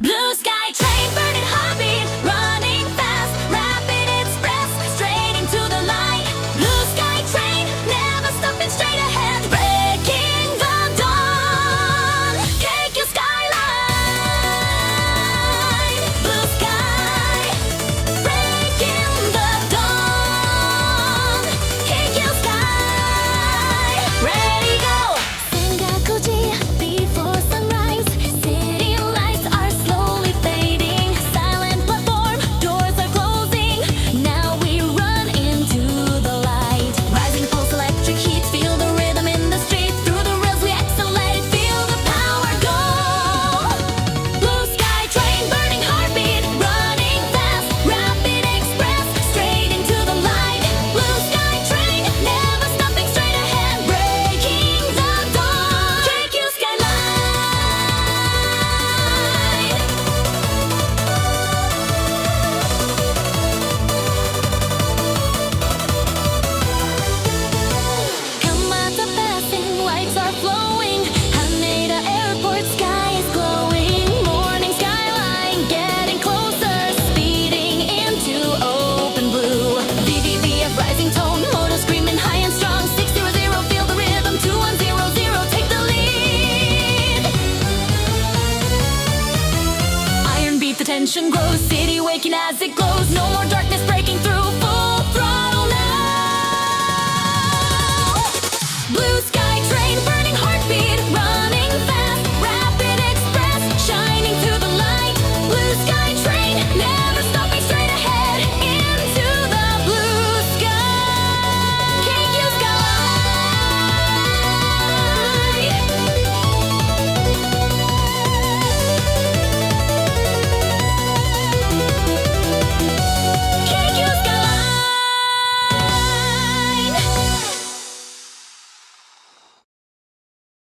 Blue sky train, burning heartbeat, running fast, rapid express, straight into the light. Blue sky train, never stopping, straight ahead, breaking the dawn. KQ skyline, blue sky, breaking the dawn. KQ sky, ready go. Sengakuji before sunrise, city lights are slowly fading. Silent platform, doors are closing. Now we run into the light. Rising pulse, electric heat, feel the rhythm in the street. Through the rails we accelerate, feel the power go. Blue sky train, burning heartbeat, running fast, rapid express, straight into the light. Blue sky train, never stopping, straight ahead, breaking the dawn. KQ skyline. Kamata passing, lights are flowing. Haneda Airport, sky is glowing. Morning skyline, getting closer, speeding into open blue. VVVF rising tone, motor screaming high and strong. 600, feel the rhythm. 2100, take the lead. Iron beat, the tension grows. City waking as it glows. No more darkness breaking through.